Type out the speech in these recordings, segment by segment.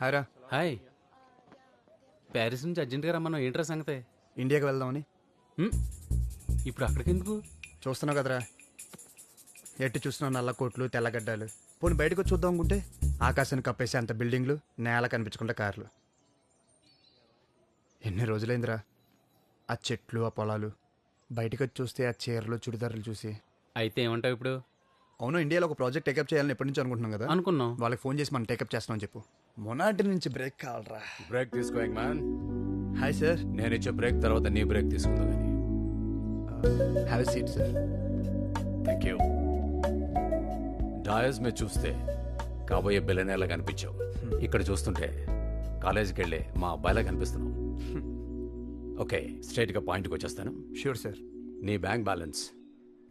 హాయ్రా. Hi. Paris నుంచి అర్జెంట్గా రమ్మన్నావు, ఏంట్రా సంగతే? ఇండియాకి వెళ్దామని. ఇప్పుడు అక్కడికి ఎందుకు? చూస్తున్నావు కదరా, ఎట్టి చూస్తున్నావు నల్ల కోట్లు తెల్లగడ్డలు. పోనీ బయటకు వచ్చి చూద్దాం అనుకుంటే ఆకాశాన్ని కప్పేసే అంత బిల్డింగ్లు, నేల కనిపించకుండా కార్లు. ఎన్ని రోజులైందిరా ఆ చెట్లు ఆ పొలాలు. బయటకు వచ్చి చూస్తే ఆ చీరలు చుడిదారులు చూసి. అయితే ఏమంటావు ఇప్పుడు? అవును, ఇండియాలో ఒక ప్రాజెక్ట్ టేకప్ చేయాలని ఎప్పటి నుంచి అనుకుంటున్నాం కదా. అనుకున్నాం. వాళ్ళకి ఫోన్ చేసి మనం టేకప్ చేస్తున్నాం చెప్పు. మొనాటి నుంచి బ్రేక్ కావాలరా. బ్రేక్ తీసుకో మ్యాన్. Hi sir. నేను ఇచ్చే బ్రేక్ తర్వాత నీ బ్రేక్ తీసుకుందా కానీ. Have a seat sir. Thank you. డాయస్ మీద చూస్తే కాబోయే బిల్లనేలా కనిపించావు. ఇక్కడ చూస్తుంటే కాలేజీకి వెళ్ళే మా అబ్బాయిలా కనిపిస్తున్నావు. ఓకే, స్ట్రైట్గా పాయింట్కి వచ్చేస్తాను. Sure sir. నీ బ్యాంక్ బ్యాలెన్స్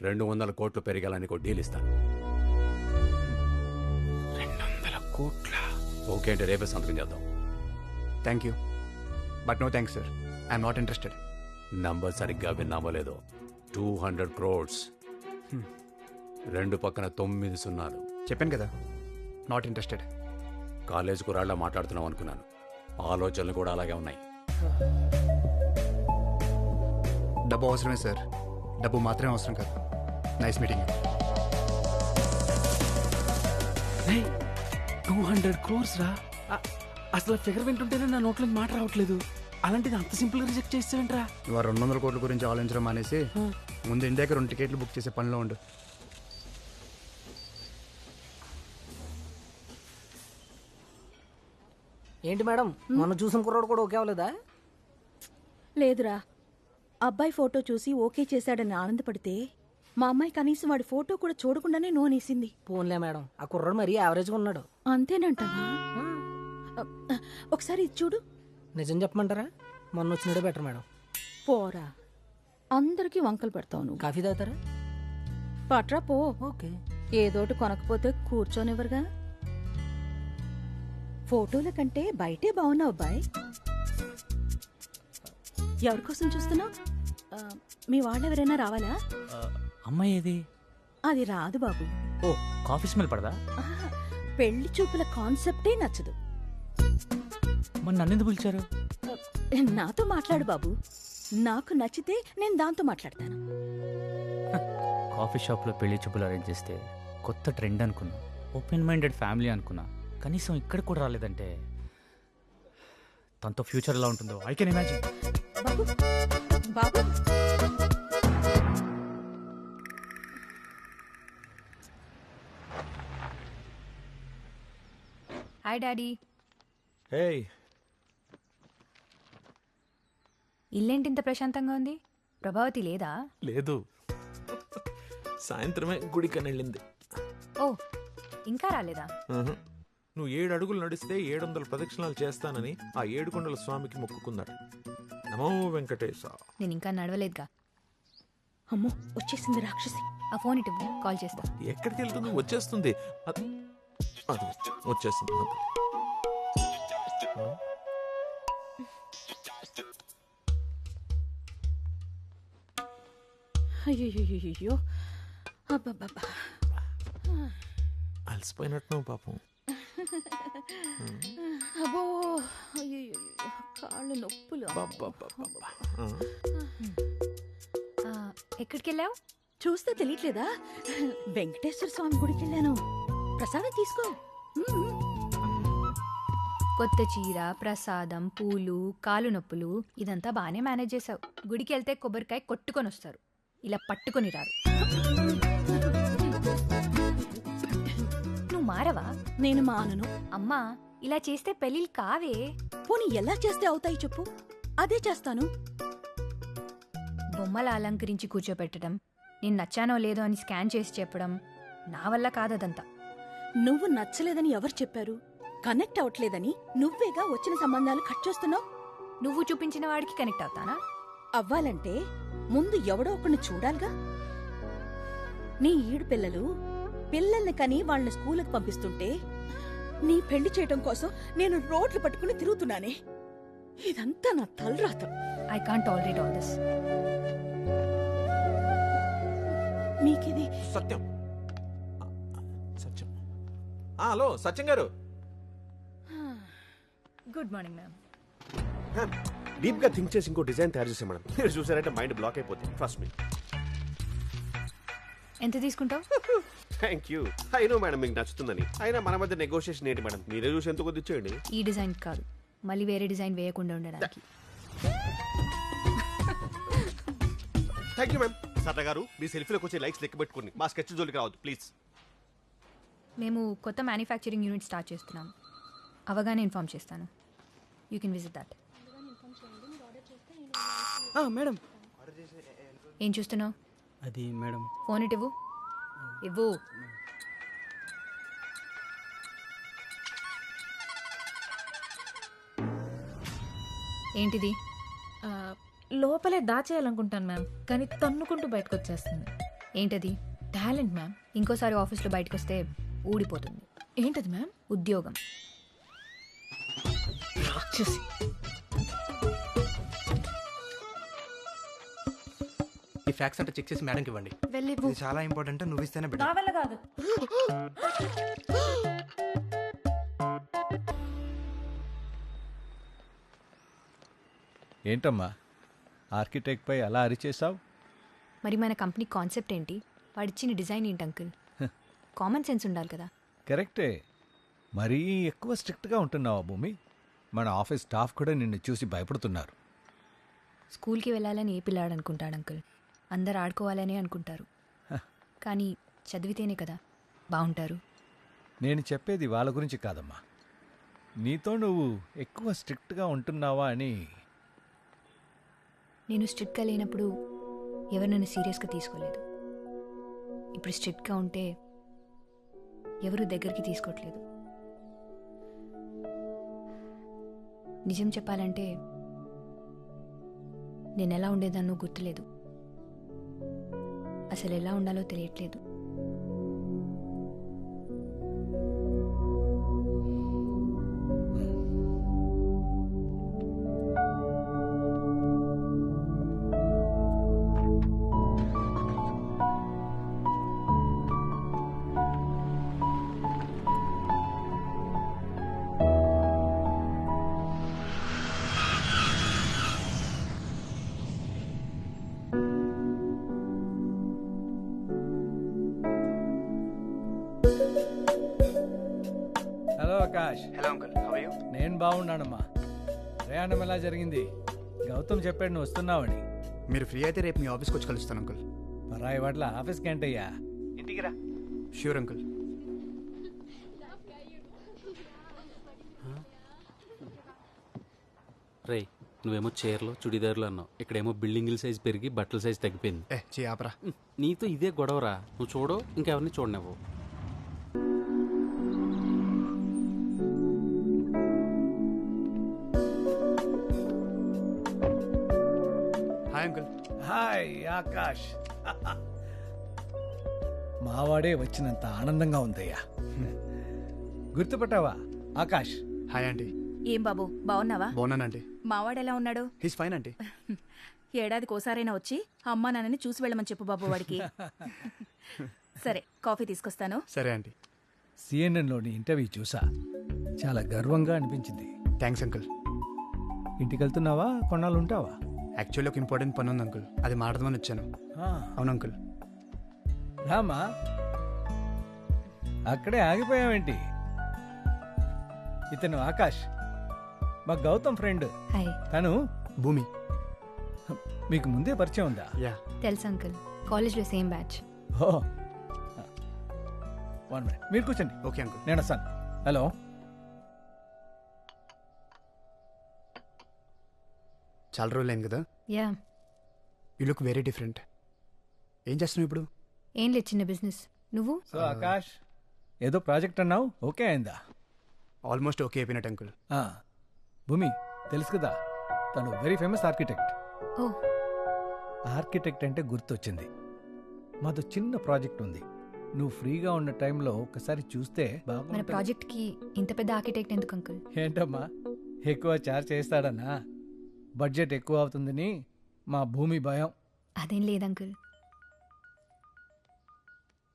200 కోట్లు పెరిగాలని ఒక డీల్ ఇస్తాను. 200 కోట్ల? ఓకే అంటే రేపే సంతకం చేద్దాం. Thank you but no thanks sir. I'm not interested. Number సరిగ్గా విన్నామో లేదో, 200 crores. 2 పక్కన 9 సున్నాలు. చెప్పాను కదా, నాట్ ఇంట్రెస్టెడ్. కాలేజ్ కురాళ్ళ మాట్లాడుతున్నాం అనుకున్నాను. ఆలోచనలు కూడా అలాగే ఉన్నాయి. డబ్బు అవసరమే సార్, డబ్బు మాత్రమే అవసరం కాదు. Nice meeting. 200 crores రా! అసలు ఫిగర్ వింటుంటేనే నా నోట్లో మాట రావట్లేదు. అలాంటిది అంత సింపుల్ రిజెక్ట్ చేస్తావేంట్రా? నువ్వు 200 కోట్ల గురించి ఆలోచించడం మానేసి ముందు ఇండియాకి 2 టికెట్లు బుక్ చేసే పనిలో ఉండు. ఏంటి మేడం, మనం చూసిన కుర్రాడు కూడా ఓకే అవ్వలేదా? లేదురా, అబ్బాయి ఫోటో చూసి ఓకే చేశాడని ఆనందపడితే మా అమ్మాయి కనీసం వాడి ఫోటో కూడా చూడకుండానే నోనేసింది. పోన్లే మేడం, ఆ కుర్రాడు మరీ యావరేజ్గా ఉన్నాడు. అంతేనంటావా? ఒకసారి ఇది చూడు. నిజం చెప్పమంటారా, మొన్న వచ్చినడే బెటర్ మేడం. పోరా, అందరికీ వంకలు పెడతావు నువ్వు. కాఫీ తాగుతారా? పట్రా పో. ఓకే. ఏదోటి కొనకపోతే కూర్చోనివ్వరుగా. ఫోటోల కంటే బయటే బాగున్నావు అబ్బాయి. ఎవరికోసం చూస్తున్నావు? మీ వాళ్ళెవరైనా రావాలా? అమ్మాయి ఏది? అది రాదు బాబు. ఓ, కాఫీ స్మెల్ పడదా? ఆహా, పెళ్లి చూపుల కాన్సెప్టే నచ్చదు. మరి నన్నెందుకు పిలిచారు? నాతో మాట్లాడు బాబు. నాకు నచ్చితే నేను దాంతో మాట్లాడతాను. కాఫీ షాప్లో పెళ్లి చూపులు అరేంజ్ చేస్తే కొత్త ట్రెండ్ అనుకున్నా. ఓపెన్ మైండెడ్ ఫ్యామిలీ అనుకున్నా. కనీసం ఇక్కడ కూడా రాలేదంటే తనతో ఫ్యూచర్ ఎలా ఉంటుందో ఐ కెన్ ఇమాజిన్. బాబు బాబు హాయ్ డాడీ. హే, ఇల్లేంటి ఇంత ప్రశాంతంగా ఉంది? ప్రభావతి లేదా? లేదు, సాయంత్రమే గుడికని వెళ్ళింది. ఓ, ఇంకా రాలేదా? నువ్వు 7 అడుగులు నడిస్తే 700 ప్రదక్షిణాలు చేస్తానని ఆ 7 కొండల స్వామికి మొక్కుకుందట. నమో వెంకటేశ. నేను ఇంకా నడవలేదుగా. అమ్మో, వచ్చేసింది రాక్షసి. ఆ ఫోన్ ఇటు కాల్ చేస్తా. ఎక్కడికి వెళ్తుంది? వచ్చేస్తుంది. అది వచ్చేసింది. అయ్యో, అబ్బబ్బబ్బా, అలసిపోయినట్టు పాపం. అబ్బో, అయ్యో, కాళ్ళు నొప్పులు. ఎక్కడికి వెళ్ళావు? చూస్తే తెలియట్లేదా? వెంకటేశ్వర స్వామి గుడికి వెళ్ళాను. ప్రసాదం తీసుకో. కొత్త చీర, ప్రసాదం, పూలు, కాలు నొప్పులు ఇదంతా బాగానే మేనేజ్ చేసావు. గుడికి వెళ్తే కొబ్బరికాయ కొట్టుకొని వస్తారు, ఇలా పట్టుకొని రారు. నువ్వు మారవా? నేను మానను. అమ్మా, ఇలా చేస్తే పెళ్ళిళ్ళు కావే. పోనీ ఎలా చేస్తే అవుతాయి చెప్పు, అదే చేస్తాను. బొమ్మల అలంకరించి కూర్చోపెట్టడం, నేను నచ్చానో లేదో అని స్కాన్ చేసి చెప్పడం నా వల్ల కాదదంతా. నువ్వు నచ్చలేదని ఎవరు చెప్పారు? కనెక్ట్ అవట్లేదని నువ్వేగా వచ్చిన సంబంధాలు కట్ చేస్తున్నావు. నువ్వు చూపించిన వాడికి కనెక్ట్ అవుతానా? అవ్వాలంటే ముందు ఎవడో ఒకరిని చూడాలిగా. నీ ఈడు పిల్లల్ని కని వాళ్ళని స్కూలుకు పంపిస్తుంటే నీ పెళ్లి చేయటం కోసం నేను రోడ్లు పట్టుకుని తిరుగుతున్నానే. ఇదంతా నా తలరాత. I can't tolerate all this. నీకిది సత్యం. సత్యం. హలో సత్యం గారు. Good morning ma'am. డీప్ గా థింక్ చేసి ఇంకో డిజైన్ తయారు చేసాం మేడం. మీరు చూసారంటే మైండ్ బ్లాక్ అయిపోతుంది. Trust me. ఎంత తీసుకుంటావు? Thank you. అయినో మేడం మీకు నచ్చుతుందని. అయినా మన మధ్య నెగోషియేషన్ ఏంటి మేడం? మీరే చూసి ఎంత కొద్ది ఇచ్చేయండి. ఈ డిజైన్ కాదు, మళ్ళీ వేరే డిజైన్ వేయకుండా ఉండడానికి. Thank you ma'am. సరదా గారు మీ సెల్ఫీలోకి వచ్చే లైక్స్ లెక్క పెట్టుకోండి. మా స్కెచ్ జోలికి రావద్దు ప్లీజ్. మేము కొత్త మ్యానుఫ్యాక్చరింగ్ యూనిట్ స్టార్ట్ చేస్తున్నాం. అవగానే ఇన్ఫార్మ్ చేస్తాను. You can visit that. Madam ఏం చూస్తున్నావు? అది మేడం ఫోన్ ఇటు ఇవ్వు. ఇవ్వు. ఏంటిది? లోపలే దాచేయాలనుకుంటాను మ్యామ్, కానీ తన్నుకుంటూ బయటకు వచ్చేస్తుంది. ఏంటది? Talent ma'am. ఇంకోసారి ఆఫీస్లో బయటకు వస్తే ఊడిపోతుంది. ఏంటది మ్యామ్? ఉద్యోగం. రాక్షసి. ఈ ఫ్యాక్స్ అంటే చెక్ చేసి మేడంకి ఇవ్వండి. వెళ్ళివ్వు. ఇది చాలా ఇంపార్టెంట్. నువ్వు ఇస్తేనే నా బెటర్. వల్ల కాదు. ఏంటమ్మా ఆర్కిటెక్ట్ పై అలా అరిచేసావు? మరి మన కంపెనీ కాన్సెప్ట్ ఏంటి? వాడిచ్చిన డిజైన్ ఏంటి అంకుల్? కామన్ సెన్స్ ఉండాలి కదా. కరెక్టే. మరీ ఎక్కువ స్ట్రిక్ట్గా ఉంటున్నావా భూమి? మన ఆఫీస్ స్టాఫ్ కూడా నిన్ను చూసి భయపడుతున్నారు. స్కూల్కి వెళ్ళాలని ఏ పిల్లాడు అనుకుంటాడు అంకుల్? అందరు ఆడుకోవాలనే అనుకుంటారు. కానీ చదివితేనే కదా బాగుంటారు. నేను చెప్పేది వాళ్ళ గురించి కాదమ్మా. నీతో నువ్వు ఎక్కువ స్ట్రిక్ట్గా ఉంటున్నావా అని. నేను స్ట్రిక్ట్గా లేనప్పుడు ఎవరు నన్ను సీరియస్గా తీసుకోలేదు. ఇప్పుడు స్ట్రిక్ట్గా ఉంటే ఎవరు దగ్గరికి తీసుకోవట్లేదు. నిజం చెప్పాలంటే నేను ఎలా ఉండేదాన్నో గుర్తులేదు. అసలు ఎలా ఉండాలో తెలియట్లేదు. Hello Akash. Hello uncle, how are you? నేను బాగున్నానమ్మా. ప్రయాణం ఎలా జరిగింది? గౌతమ్ చెప్పాడు నువ్వు వస్తున్నావని. మీరు ఫ్రీ అయితే రేపు మీ ఆఫీస్కి వచ్చి కలుస్తాను అంకుల్. పరాయి వాట్ల ఆఫీస్కి ఏంటయ్యా? ఇంటికి రా. Sure uncle. రే, నువ్వేమో చీరలు చుడిదారులు అన్నావు, ఇక్కడేమో బిల్డింగుల సైజ్ పెరిగి బట్టల సైజ్ తగ్గిపోయింది. ఆపరా. నీతో ఇదే గొడవరా. నువ్వు చూడు, ఇంకెవరిని చూడనివ్వు. Hi uncle. హాయ్ ఆకాష్. మావాడే వచ్చినంత ఆనందంగా ఉందయ్యా. గుర్తుపట్టావా ఆకాష్? Hi aunty. ఏం బాబు బాగున్నావా? బాగున్నానంటీ. మావాడెలా ఉన్నాడు? He's fine aunty. ఏడాదికి ఓసారైనా వచ్చి అమ్మా నాన్నని చూసి వెళ్ళమని చెప్పు బాబు వాడికి. సరే, కాఫీ తీసుకొస్తాను. సరే ఆంటీ. సిఎన్ఎన్లోని ఇంటర్వ్యూ చూసా, చాలా గర్వంగా అనిపించింది. Thanks uncle. ఇంటికి వెళ్తున్నావా? కొన్నాళ్ళు ఉంటావా? యాక్చువల్లీ ఒక ఇంపార్టెంట్ పని ఉంది అంకుల్, అది మాట్లాడదామని వచ్చాను. అవును అంకుల్. రామా, అక్కడే ఆగిపోయావేంటి? ఇతను ఆకాష్, మా గౌతమ్ ఫ్రెండ్. హాయ్. తను భూమి. మీకు ముందే పరిచయం ఉందా? యా. తెలుసు అంకుల్, కాలేజ్లో సేమ్ బ్యాచ్. ఓ, 1 minute మీరు కూర్చోండి. Okay uncle. నేను వస్తాను. హలో. చాలా రోజులు అయింది కదా. Yeah. You look very different. ఏం చేస్తున్నావు ఇప్పుడు? ఏం లేదు, చిన్న బిజినెస్. నువ్వు? సో ఆకాష్, ఏదో ప్రాజెక్ట్ అన్నావు, ఓకే అయిందా? ఆల్మోస్ట్ ఓకే అయిపోయినట్టు అంకుల్. భూమి తెలుసు కదా, తను వెరీ ఫేమస్ ఆర్కిటెక్ట్. ఓ. ఆర్కిటెక్ట్ అంటే గుర్తొచ్చింది. మాతో చిన్న ప్రాజెక్ట్ ఉంది. నువ్వు ఫ్రీగా ఉన్న టైంలో ఒకసారి చూస్తే మన బాగుంటుంది. ప్రాజెక్ట్కి ఇంత పెద్ద ఆర్కిటెక్ట్ ఎందుకు అంకుల్? ఏంటమ్మా, ఎక్కువ చార్జ్ చేస్తాడన్నా? బడ్జెట్ ఎక్కువ అవుతుందని మా భూమి భయం. అదేం లేదు uncle.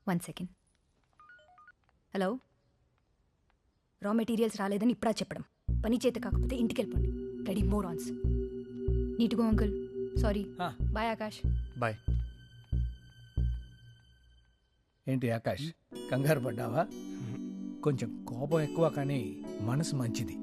1 second. Hello. Raw materials రాలేదని ఇప్పుడా చెప్పడం? పని చేత కాకపోతే ఇంటికి వెళ్ళిపోండి. రెడీ మోర్ ఆన్స్. నీట్గో uncle. Sorry. Bye Akash. Bye. ఏంటి ఆకాష్, కంగారు పడ్డావా? కొంచెం కోపం ఎక్కువ కానీ మనసు మంచిది.